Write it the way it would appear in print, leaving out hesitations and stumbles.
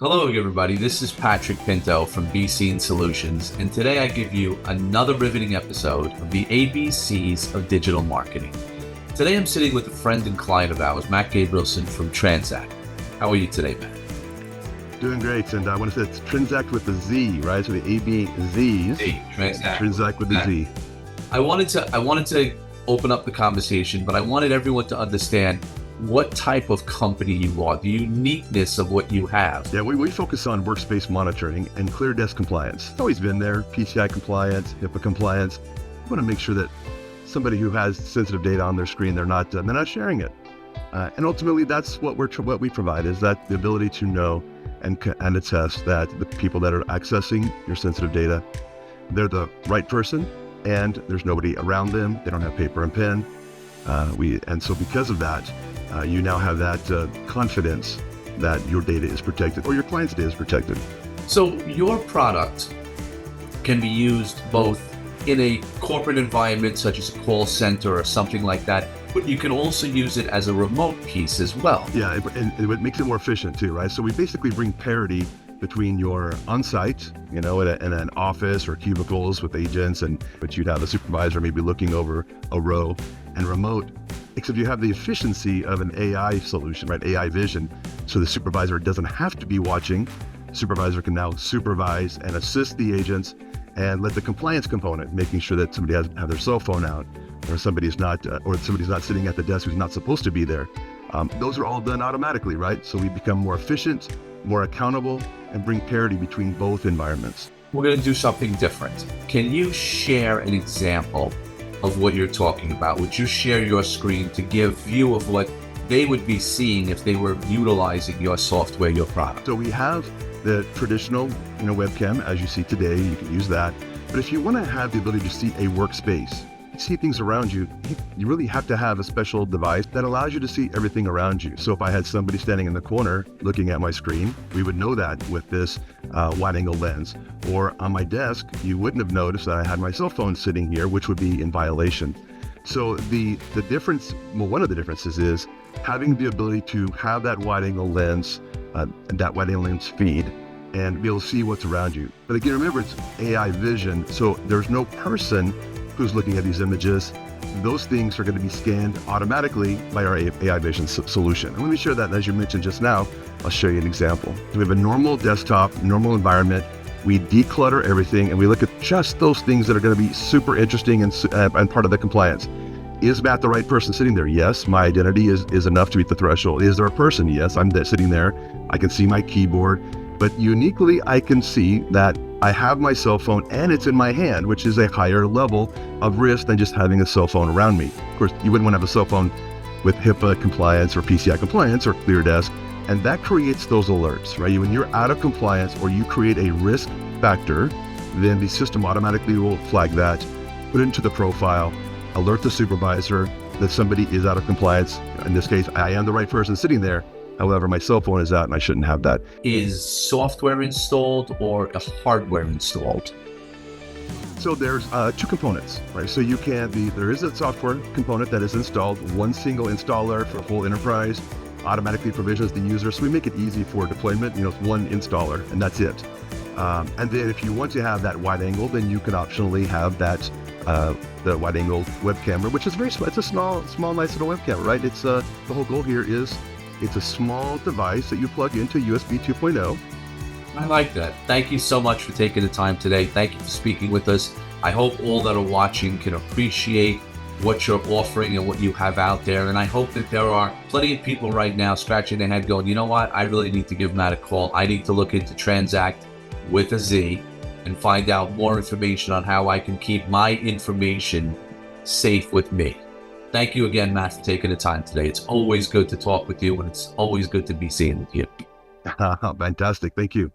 Hello, everybody. This is Patrick Pinto from BeeSeen Solutions, and today I give you another riveting episode of the ABCs of digital marketing. Today I'm sitting with a friend and client of ours, Matt Gabrielson from Trendzact. How are you today, Matt? Doing great, and I want to say it's Trendzact with the Z, right? So the ABZs, Trendzact with the Z. I wanted to open up the conversation, but I wanted everyone to understand what type of company you are, the uniqueness of what you have. Yeah, we focus on workspace monitoring and clear desk compliance. It's always been there, PCI compliance, HIPAA compliance. We want to make sure that somebody who has sensitive data on their screen, they're not sharing it. And ultimately, that's what we provide, is that the ability to know and attest that the people that are accessing your sensitive data, they're the right person, and there's nobody around them. They don't have paper and pen. And so because of that, you now have that confidence that your data is protected or your client's data is protected. So your product can be used both in a corporate environment, such as a call center or something like that, but you can also use it as a remote piece as well. Yeah, and it makes it more efficient too, right? So we basically bring parity between your on-site, in an office or cubicles with agents, but you'd have a supervisor maybe looking over a row, and remote, except you have the efficiency of an AI solution, right? AI vision. So the supervisor doesn't have to be watching. The supervisor can now supervise and assist the agents and let the compliance component, making sure that somebody have their cell phone out, or somebody's not sitting at the desk who's not supposed to be there. Those are all done automatically, right? So we become more efficient, more accountable, and bring parity between both environments. We're going to do something different. Can you share an example of what you're talking about? Would you share your screen to give view of what they would be seeing if they were utilizing your software, your product? So we have the traditional, webcam, as you see today. You can use that. But if you want to have the ability to see a workspace, see things around you, you really have to have a special device that allows you to see everything around you. So if I had somebody standing in the corner looking at my screen, we would know that with this wide angle lens. Or on my desk, you wouldn't have noticed that I had my cell phone sitting here, which would be in violation. So the difference, one of the differences is having the ability to have that wide angle lens, that wide angle lens feed, and be able to see what's around you. But again, remember, it's AI vision, so there's no person who's looking at these images. Those things are going to be scanned automatically by our AI vision solution. And let me share that. As you mentioned just now, I'll show you an example. So we have a normal desktop, normal environment. We declutter everything, and we look at just those things that are going to be super interesting and part of the compliance. Is Matt the right person sitting there? Yes. My identity is enough to meet the threshold. Is there a person? Yes. I'm sitting there. I can see my keyboard. But uniquely, I can see that I have my cell phone and it's in my hand, which is a higher level of risk than just having a cell phone around me. Of course, you wouldn't want to have a cell phone with HIPAA compliance or PCI compliance or clear desk, and that creates those alerts, right? When you're out of compliance or you create a risk factor, then the system automatically will flag that, put it into the profile, alert the supervisor that somebody is out of compliance. In this case, I am the right person sitting there. However, my cell phone is out and I shouldn't have that. Is software installed or a hardware installed? So there's two components, right? So there is a software component that is installed, one single installer for a whole enterprise, automatically provisions the user. So we make it easy for deployment. It's one installer and that's it. And then if you want to have that wide angle, then you can optionally have that, the wide angle web camera, which is very small. It's a small, nice little web camera, right? It's the whole goal here is it's a small device that you plug into USB 2.0. I like that. Thank you so much for taking the time today. Thank you for speaking with us. I hope all that are watching can appreciate what you're offering and what you have out there. And I hope that there are plenty of people right now scratching their head going, you know what? I really need to give Matt a call. I need to look into Trendzact with a Z and find out more information on how I can keep my information safe with me. Thank you again, Matt, for taking the time today. It's always good to talk with you, and it's always good to be seen with you. Fantastic. Thank you.